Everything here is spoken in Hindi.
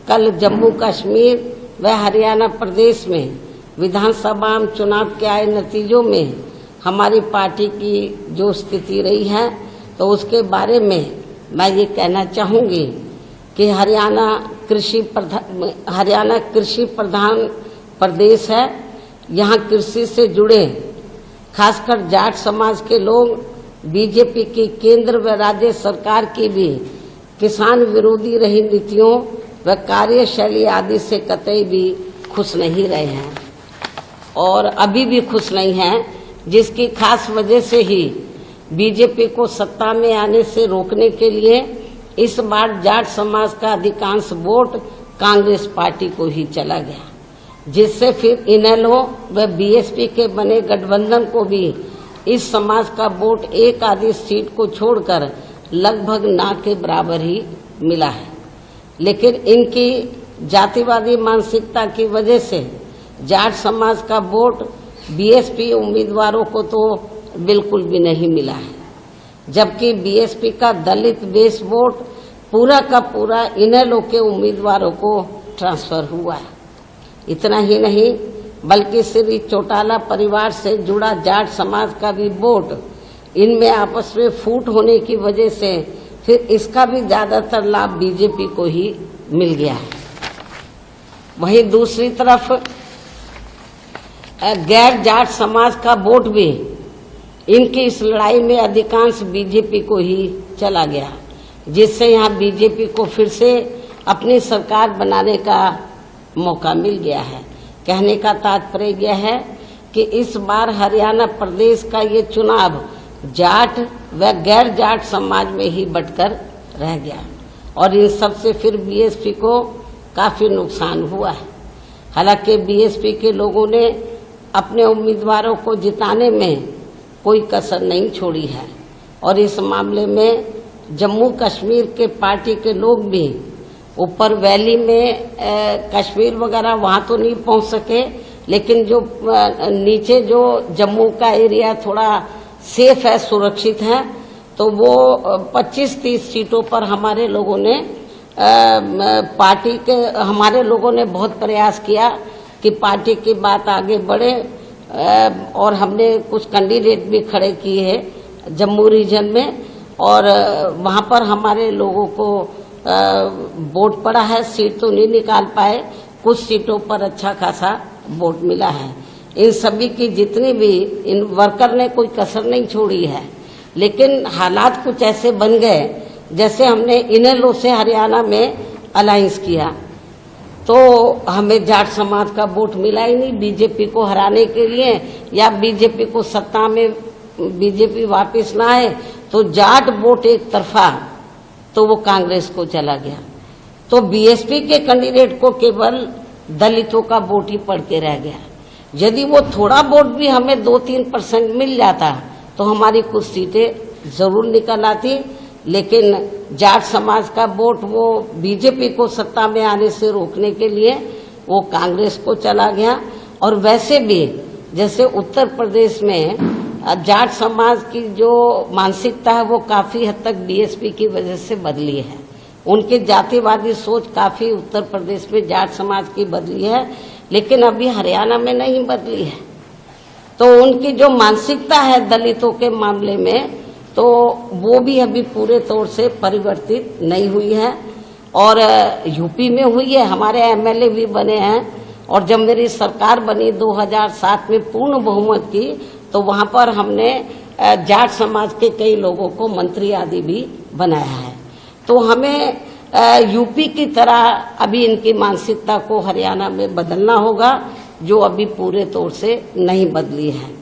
कल जम्मू कश्मीर व हरियाणा प्रदेश में विधानसभा चुनाव के आए नतीजों में हमारी पार्टी की जो स्थिति रही है, तो उसके बारे में मैं ये कहना चाहूँगी कि हरियाणा कृषि प्रधान प्रदेश है। यहाँ कृषि से जुड़े खासकर जाट समाज के लोग बीजेपी की केंद्र व राज्य सरकार की भी किसान विरोधी रही नीतियों व कार्यशैली आदि से कतई भी खुश नहीं रहे हैं और अभी भी खुश नहीं हैं, जिसकी खास वजह से ही बीजेपी को सत्ता में आने से रोकने के लिए इस बार जाट समाज का अधिकांश वोट कांग्रेस पार्टी को ही चला गया, जिससे फिर इनेलो व बीएसपी के बने गठबंधन को भी इस समाज का वोट एक आधी सीट को छोड़कर लगभग ना के बराबर ही मिला है। लेकिन इनकी जातिवादी मानसिकता की वजह से जाट समाज का वोट बीएसपी उम्मीदवारों को तो बिल्कुल भी नहीं मिला है, जबकि बीएसपी का दलित बेस वोट पूरा का पूरा इनेलो के उम्मीदवारों को ट्रांसफर हुआ है। इतना ही नहीं बल्कि श्री चौटाला परिवार से जुड़ा जाट समाज का भी वोट इनमें आपस में फूट होने की वजह से फिर इसका भी ज्यादातर लाभ बीजेपी को ही मिल गया है। वहीं दूसरी तरफ गैर जाट समाज का वोट भी इनकी इस लड़ाई में अधिकांश बीजेपी को ही चला गया, जिससे यहाँ बीजेपी को फिर से अपनी सरकार बनाने का मौका मिल गया है। कहने का तात्पर्य यह है कि इस बार हरियाणा प्रदेश का ये चुनाव जाट व गैर जाट समाज में ही बंटकर रह गया और इन सब से फिर बीएसपी को काफी नुकसान हुआ है। हालांकि बीएसपी के लोगों ने अपने उम्मीदवारों को जिताने में कोई कसर नहीं छोड़ी है और इस मामले में जम्मू कश्मीर के पार्टी के लोग भी ऊपर वैली में कश्मीर वगैरह वहां तो नहीं पहुंच सके, लेकिन जो नीचे जो जम्मू का एरिया थोड़ा सेफ है, सुरक्षित है, तो वो 25-30 सीटों पर हमारे लोगों ने बहुत प्रयास किया कि पार्टी की बात आगे बढ़े और हमने कुछ कैंडिडेट भी खड़े किए हैं जम्मू रीजन में और वहां पर हमारे लोगों को वोट पड़ा है। सीट तो नहीं निकाल पाए, कुछ सीटों पर अच्छा खासा वोट मिला है। इन सभी की जितनी भी इन वर्कर ने कोई कसर नहीं छोड़ी है, लेकिन हालात कुछ ऐसे बन गए जैसे हमने इनेलो से हरियाणा में अलायंस किया तो हमें जाट समाज का वोट मिला ही नहीं बीजेपी को हराने के लिए, या बीजेपी को सत्ता में बीजेपी वापस ना आए तो जाट वोट एक तरफा तो वो कांग्रेस को चला गया। तो बीएसपी के कैंडिडेट को केवल दलितों का वोट ही पड़ के रह गया। यदि वो थोड़ा वोट भी हमें 2-3% मिल जाता तो हमारी कुछ सीटें जरूर निकल आती, लेकिन जाट समाज का वोट वो बीजेपी को सत्ता में आने से रोकने के लिए वो कांग्रेस को चला गया। और वैसे भी जैसे उत्तर प्रदेश में जाट समाज की जो मानसिकता है वो काफी हद तक बीएसपी की वजह से बदली है। उनकी जातिवादी सोच काफी उत्तर प्रदेश में जाट समाज की बदली है, लेकिन अभी हरियाणा में नहीं बदली है। तो उनकी जो मानसिकता है दलितों के मामले में तो वो भी अभी पूरे तौर से परिवर्तित नहीं हुई है और यूपी में हुई है। हमारे एमएलए भी बने हैं और जब मेरी सरकार बनी 2007 में पूर्ण बहुमत की तो वहां पर हमने जाट समाज के कई लोगों को मंत्री आदि भी बनाया है। तो हमें यूपी की तरह अभी इनकी मानसिकता को हरियाणा में बदलना होगा, जो अभी पूरे तौर से नहीं बदली है।